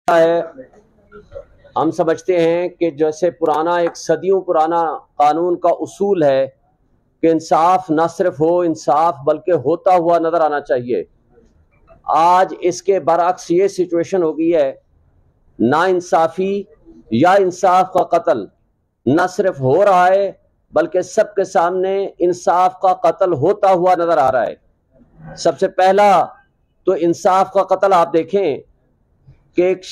ہے ہم سمجھتے ہیں کہ جیسے پرانا ایک صدیوں پرانا قانون کا اصول ہے کہ انصاف نہ صرف ہو انصاف بلکہ ہوتا ہوا نظر آنا چاہیے. آج اس کے برعکس یہ سچویشن ہو گئی ہے، نا انصافی یا انصاف کا قتل نہ صرف ہو رہا ہے بلکہ سب کے سامنے انصاف کا قتل ہوتا ہوا نظر آ رہا ہے. سب سے پہلا تو انصاف کا قتل آپ دیکھیں کہ ایک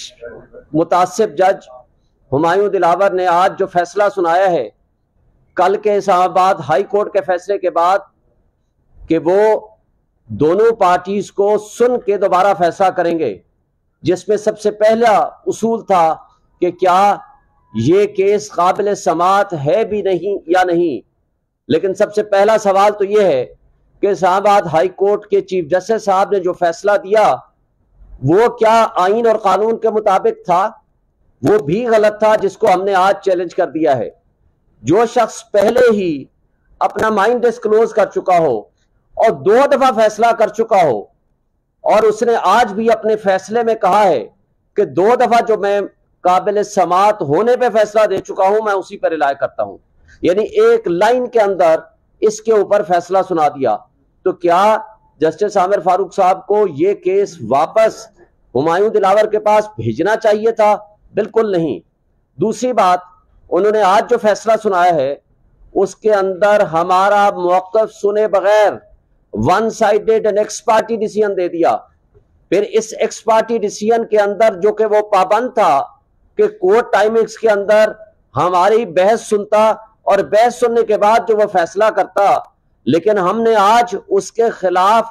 متعصب جج ہمایوں دلاور نے آج جو فیصلہ سنایا ہے کل کے اسلام آباد ہائی کورٹ کے فیصلے کے بعد کہ وہ دونوں پارٹیز کو سن کے دوبارہ فیصلہ کریں گے، جس میں سب سے پہلا اصول تھا کہ کیا یہ کیس قابل سماعت ہے بھی نہیں یا نہیں. لیکن سب سے پہلا سوال تو یہ ہے کہ اسلام آباد ہائی کورٹ کے چیف جسٹس صاحب نے جو فیصلہ دیا وہ کیا آئین اور قانون کے مطابق تھا؟ وہ بھی غلط تھا، جس کو ہم نے آج چیلنج کر دیا ہے. جو شخص پہلے ہی اپنا مائنڈ ڈسکلوز کر چکا ہو اور 2 دفعہ فیصلہ کر چکا ہو اور اس نے آج بھی اپنے فیصلے میں کہا ہے کہ 2 دفعہ جو میں قابل سماعت ہونے پہ فیصلہ دے چکا ہوں میں اسی پر رائے کرتا ہوں، یعنی ایک لائن کے اندر اس کے اوپر فیصلہ سنا دیا، تو کیا جسٹس عامر فاروق صاحب کو یہ کیس واپس ہمایوں دلاور کے پاس بھیجنا چاہیے تھا؟ بالکل نہیں. دوسری بات، انہوں نے آج جو فیصلہ سنایا ہے اس کے اندر ہمارا موقف سنے بغیر one sided and ex parte decision دے دیا. پھر اس ایکس پارٹی ڈیسیژن کے اندر جو کہ وہ پابند تھا کہ کورٹ ٹائمنگز کے اندر ہماری بحث سنتا اور بحث سننے کے بعد جو وہ فیصلہ کرتا، لیکن ہم نے آج اس کے خلاف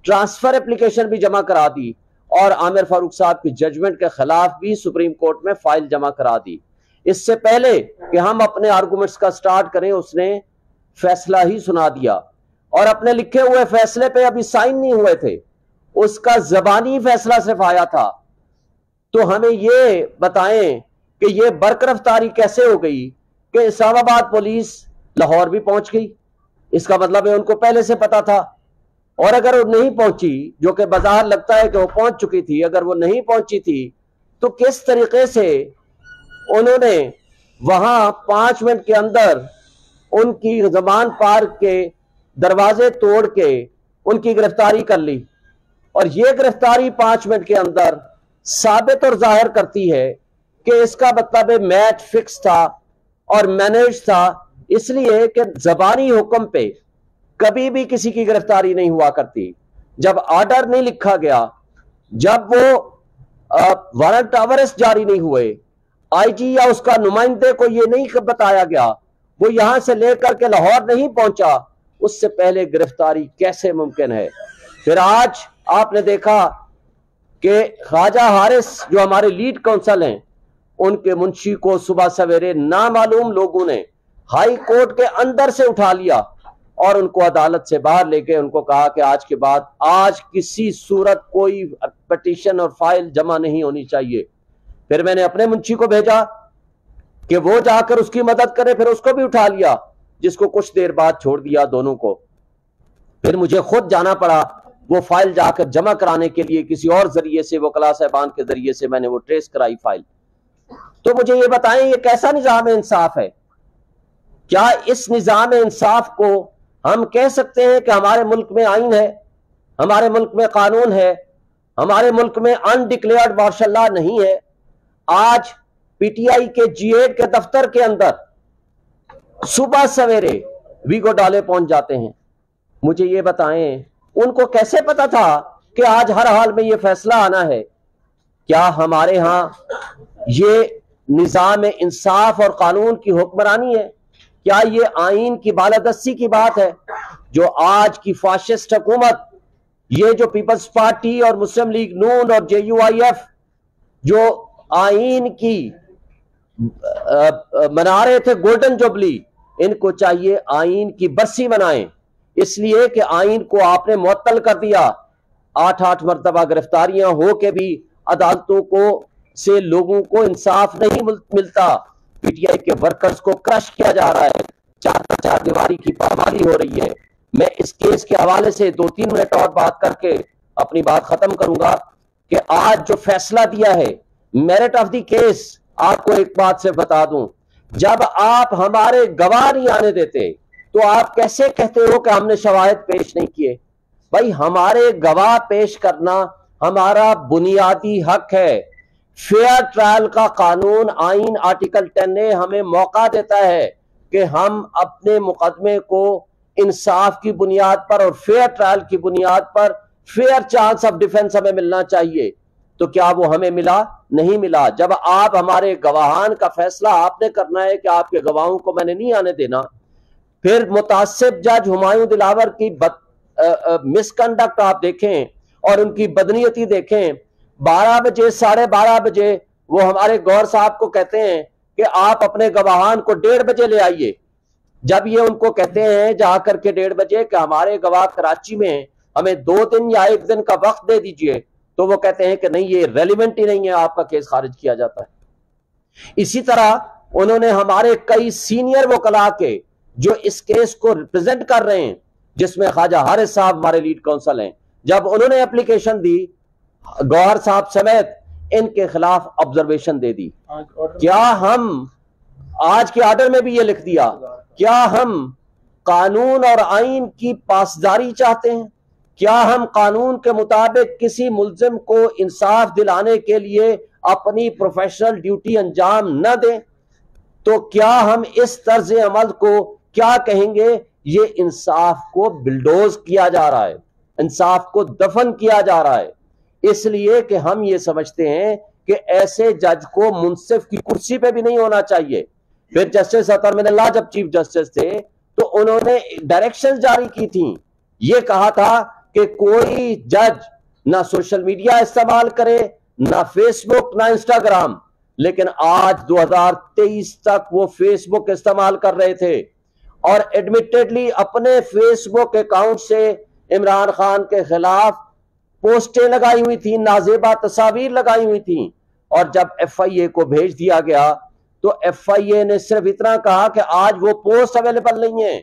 ٹرانسفر اپلیکیشن بھی جمع کرا دی اور عامر فاروق صاحب کی ججمنٹ کے خلاف بھی سپریم کورٹ میں فائل جمع کرا دی. اس سے پہلے کہ ہم اپنے آرگومنٹس کا سٹارٹ کریں اس نے فیصلہ ہی سنا دیا اور اپنے لکھے ہوئے فیصلے پہ ابھی سائن نہیں ہوئے تھے، اس کا زبانی فیصلہ صرف آیا تھا. تو ہمیں یہ بتائیں کہ یہ برقرفتاری کیسے ہو گئی کہ اسلام آباد پولیس لاہور بھی پہنچ گئی؟ اس کا مطلب ہے ان کو پہلے سے پتا تھا. اور اگر وہ نہیں پہنچی، جو کہ بظاہر لگتا ہے کہ وہ پہنچ چکی تھی، اگر وہ نہیں پہنچی تھی تو کس طریقے سے انہوں نے وہاں 5 منٹ کے اندر ان کی زمان پارک کے دروازے توڑ کے ان کی گرفتاری کر لی؟ اور یہ گرفتاری 5 منٹ کے اندر ثابت اور ظاہر کرتی ہے کہ اس کا مطلب میچ فکس تھا اور مینیج تھا، اس لیے کہ زبانی حکم پہ کبھی بھی کسی کی گرفتاری نہیں ہوا کرتی. جب آرڈر نہیں لکھا گیا، جب وہ وارنٹ آف ارسٹ جاری نہیں ہوئے، آئی جی یا اس کا نمائندے کو یہ نہیں بتایا گیا، وہ یہاں سے لے کر کے لاہور نہیں پہنچا، اس سے پہلے گرفتاری کیسے ممکن ہے؟ پھر آج آپ نے دیکھا کہ خواجہ حارث جو ہمارے لیڈ کونسل ہیں، ان کے منشی کو صبح سویرے نامعلوم لوگوں نے ہائی کورٹ کے اندر سے اٹھا لیا اور ان کو عدالت سے باہر لے کے ان کو کہا کہ آج کے بعد آج کسی صورت کوئی پٹیشن اور فائل جمع نہیں ہونی چاہیے. پھر میں نے اپنے منشی کو بھیجا کہ وہ جا کر اس کی مدد کرے، پھر اس کو بھی اٹھا لیا، جس کو کچھ دیر بعد چھوڑ دیا دونوں کو. پھر مجھے خود جانا پڑا وہ فائل جا کر جمع کرانے کے لیے، کسی اور ذریعے سے، وکلاء صاحبان کے ذریعے سے میں نے وہ ٹریس کرائی فائل. تو مجھے یہ بتائیں یہ کیسا نظام انصاف ہے؟ کیا اس نظام انصاف کو ہم کہہ سکتے ہیں کہ ہمارے ملک میں آئین ہے، ہمارے ملک میں قانون ہے، ہمارے ملک میں انڈکلیئرڈ مارشل لا نہیں ہے؟ آج پی ٹی آئی کے G8 کے دفتر کے اندر صبح سویرے ویگو ڈالے پہنچ جاتے ہیں. مجھے یہ بتائیں ان کو کیسے پتا تھا کہ آج ہر حال میں یہ فیصلہ آنا ہے؟ کیا ہمارے ہاں یہ نظام انصاف اور قانون کی حکمرانی ہے؟ کیا یہ آئین کی بالادستی کی بات ہے جو آج کی فاشسٹ حکومت، یہ جو پیپلز پارٹی اور مسلم لیگ نون اور JUIF جو آئین کی منا رہے تھے گولڈن جوبلی، ان کو چاہیے آئین کی برسی منائیں، اس لیے کہ آئین کو آپ نے معطل کر دیا. 8 مرتبہ گرفتاریاں ہو کے بھی عدالتوں کو سے لوگوں کو انصاف نہیں ملتا. پی ٹی آئی کے ورکرز کو کرش کیا جا رہا ہے، 4 دیواری کی پامالی ہو رہی ہے. میں اس کیس کے حوالے سے 2-3 منٹ اور بات کر کے اپنی بات ختم کروں گا کہ آج جو فیصلہ دیا ہے میرٹ آف دی کیس آپ کو ایک بات سے بتا دوں، جب آپ ہمارے گواہ نہیں آنے دیتے تو آپ کیسے کہتے ہو کہ ہم نے شواہد پیش نہیں کیے؟ بھائی ہمارے گواہ پیش کرنا ہمارا بنیادی حق ہے۔ فیئر ٹرائل کا قانون آئین آرٹیکل 10A ہمیں موقع دیتا ہے کہ ہم اپنے مقدمے کو انصاف کی بنیاد پر اور فیئر ٹرائل کی بنیاد پر فیئر چانس آف ڈیفنس ہمیں ملنا چاہیے۔ تو کیا وہ ہمیں ملا؟ نہیں ملا۔ جب آپ ہمارے گواہان کا فیصلہ آپ نے کرنا ہے کہ آپ کے گواہوں کو میں نے نہیں آنے دینا، پھر متعصب جج ہمایوں دلاور کی مس کنڈکٹ آپ دیکھیں اور ان کی بدنیتی دیکھیں، 12 بجے 12:30 بجے وہ ہمارے گور صاحب کو کہتے ہیں کہ آپ اپنے گواہان کو 1:30 بجے لے آئیے۔ جب یہ ان کو کہتے ہیں جا کر کے 1:30 بجے کہ ہمارے گواہ کراچی میں ہیں، ہمیں 2 دن یا 1 دن کا وقت دے دیجئے، تو وہ کہتے ہیں کہ نہیں یہ ریلیونٹ ہی نہیں ہے، آپ کا کیس خارج کیا جاتا ہے۔ اسی طرح انہوں نے ہمارے کئی سینئر وکلاء کے جو اس کیس کو ریپرزینٹ کر رہے ہیں، جس میں خواجہ حارث صاحب ہمارے لیڈ کونسل ہیں، جب انہوں نے اپلیکیشن دی گوہر صاحب سمیت ان کے خلاف آبزرویشن دے دی۔ کیا ہم آج کے آرڈر میں بھی یہ لکھ دیا، کیا ہم قانون اور آئین کی پاسداری چاہتے ہیں؟ کیا ہم قانون کے مطابق کسی ملزم کو انصاف دلانے کے لیے اپنی پروفیشنل ڈیوٹی انجام نہ دیں؟ تو کیا ہم اس طرز عمل کو کیا کہیں گے؟ یہ انصاف کو بلڈوز کیا جا رہا ہے، انصاف کو دفن کیا جا رہا ہے، اس لیے کہ ہم یہ سمجھتے ہیں کہ ایسے جج کو منصف کی کرسی پہ بھی نہیں ہونا چاہیے۔ پھر جسٹس عطر من اللہ جب چیف جسٹس تھے تو انہوں نے ڈائریکشن جاری کی تھیں، یہ کہا تھا کہ کوئی جج نہ سوشل میڈیا استعمال کرے، نہ فیس بک، نہ انسٹاگرام، لیکن آج 2023 تک وہ فیس بک استعمال کر رہے تھے اور ایڈمیٹڈلی اپنے فیس بک اکاؤنٹ سے عمران خان کے خلاف پوسٹیں لگائی ہوئی تھیں، نازیبہ تصاویر لگائی ہوئی تھیں، اور جب ایف آئی اے کو بھیج دیا گیا تو ایف آئی اے نے صرف اتنا کہا کہ آج وہ پوسٹ اویلیبل نہیں ہے۔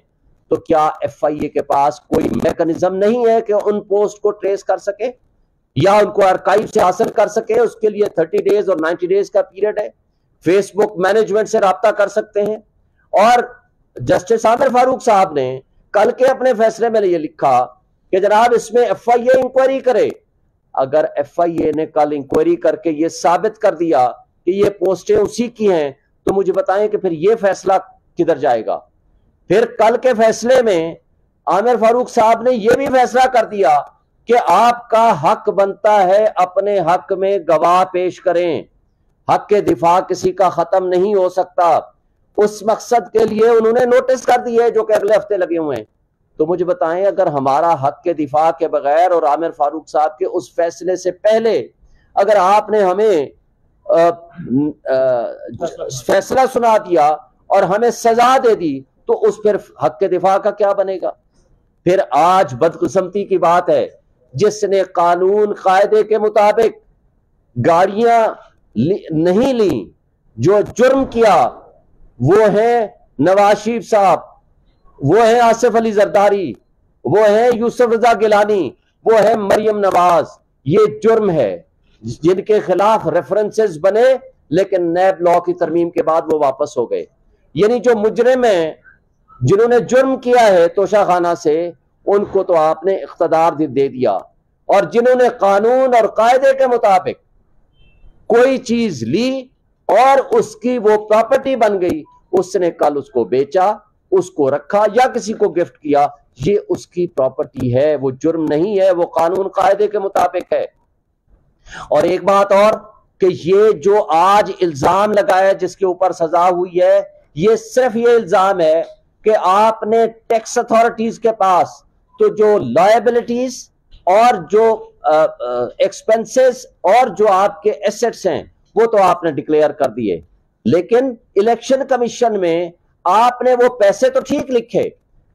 تو کیا ایف آئی اے کے پاس کوئی میکنزم نہیں ہے کہ ان پوسٹ کو ٹریس کر سکے یا ان کو آرکائیو سے حاصل کر سکے؟ اس کے لیے 30 ڈیز اور 90 ڈیز کا پیریڈ ہے۔ فیس بک مینجمنٹ سے رابطہ کر سکتے ہیں۔ اور جسٹس عامر فاروق صاحب نے کل کے اپنے فیصلے میں یہ لکھا کہ جناب اس میں ایف آئی اے انکوائری کرے۔ اگر ایف آئی اے نے کل انکوائری کر کے یہ ثابت کر دیا کہ یہ پوسٹیں اسی کی ہیں تو مجھے بتائیں کہ پھر یہ فیصلہ کدھر جائے گا؟ پھر کل کے فیصلے میں عامر فاروق صاحب نے یہ بھی فیصلہ کر دیا کہ آپ کا حق بنتا ہے اپنے حق میں گواہ پیش کریں، حق کے دفاع کسی کا ختم نہیں ہو سکتا۔ اس مقصد کے لیے انہوں نے نوٹس کر دی ہے جو کہ اگلے ہفتے لگے ہوئے ہیں۔ تو مجھے بتائیں اگر ہمارا حق کے دفاع کے بغیر اور عامر فاروق صاحب کے اس فیصلے سے پہلے اگر آپ نے ہمیں فیصلہ سنا دیا اور ہمیں سزا دے دی تو اس پھر حق کے دفاع کا کیا بنے گا؟ پھر آج بدقسمتی کی بات ہے جس نے قانون قاعدے کے مطابق گاڑیاں نہیں لیں، جو جرم کیا، وہ ہیں نواز شریف صاحب، وہ ہیں آصف علی زرداری، وہ ہیں یوسف رضا گیلانی، وہ ہیں مریم نواز۔ یہ جرم ہے جن کے خلاف ریفرنسز بنے لیکن نیب لا کی ترمیم کے بعد وہ واپس ہو گئے۔ یعنی جو مجرم ہیں جنہوں نے جرم کیا ہے توشہ خانہ سے، ان کو تو آپ نے اقتدار دے دیا، اور جنہوں نے قانون اور قاعدے کے مطابق کوئی چیز لی اور اس کی وہ پراپرٹی بن گئی، اس نے کل اس کو بیچا، اس کو رکھا یا کسی کو گفٹ کیا، یہ اس کی پراپرٹی ہے، وہ جرم نہیں ہے، وہ قانون قاعدے کے مطابق ہے۔ اور ایک بات اور کہ یہ جو آج الزام لگایا جس کے اوپر سزا ہوئی ہے، یہ صرف یہ الزام ہے کہ آپ نے ٹیکس اتھارٹیز کے پاس تو جو لائبلٹیز اور جو ایکسپنسز اور جو آپ کے ایسٹس ہیں وہ تو آپ نے ڈکلیئر کر دیے، لیکن الیکشن کمیشن میں آپ نے وہ پیسے تو ٹھیک لکھے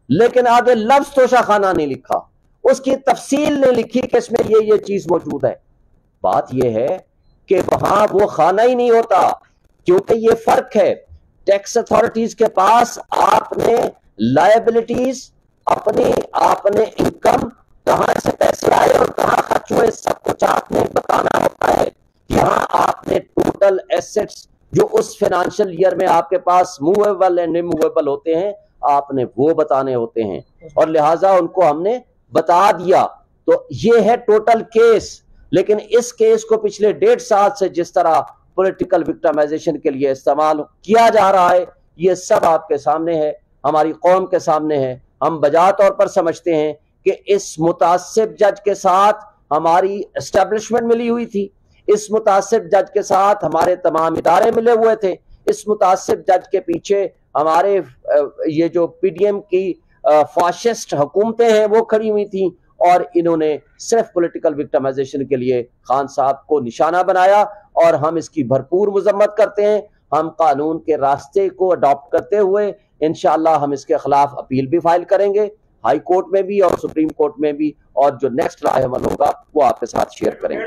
لیکن آگے لفظ توشہ خانہ نہیں لکھا، اس کی تفصیل نہیں لکھی کہ اس میں یہ چیز موجود ہے۔ بات یہ ہے کہ وہاں وہ خانہ ہی نہیں ہوتا، کیونکہ یہ فرق ہے۔ ٹیکس اتھارٹیز کے پاس آپ نے لائبلٹیز، آپ نے انکم، کہاں سے پیسے آئے اور کہاں خرچ ہوئے، سب کچھ آپ نے بتانا ہوتا ہے۔ یہاں آپ نے ٹوٹل ایسٹس جو اس فائنانشیل ایئر میں آپ کے پاس موویبل اینڈ اموویبل ہوتے ہیں آپ نے وہ بتانے ہوتے ہیں، اور لہٰذا ان کو ہم نے بتا دیا۔ تو یہ ہے ٹوٹل کیس، لیکن اس کیس کو پچھلے 1.5 سال سے جس طرح پولیٹیکل وکٹمائزیشن کے لیے استعمال کیا جا رہا ہے یہ سب آپ کے سامنے ہے، ہماری قوم کے سامنے ہے۔ ہم بجا طور پر سمجھتے ہیں کہ اس متعصب جج کے ساتھ ہماری اسٹیبلشمنٹ ملی ہوئی تھی، اس متعصب جج کے ساتھ ہمارے تمام ادارے ملے ہوئے تھے، اس متعصب جج کے پیچھے ہمارے یہ جو پی ڈی ایم کی فاشسٹ حکومتیں ہیں وہ کھڑی ہوئی تھیں، اور انہوں نے صرف پولیٹیکل وکٹمائزیشن کے لیے خان صاحب کو نشانہ بنایا، اور ہم اس کی بھرپور مذمت کرتے ہیں۔ ہم قانون کے راستے کو اڈاپٹ کرتے ہوئے انشاءاللہ ہم اس کے خلاف اپیل بھی فائل کریں گے، ہائی کورٹ میں بھی اور سپریم کورٹ میں بھی، اور جو نیکسٹ رائے عمل ہوگا وہ آپ کے ساتھ شیئر کریں گے۔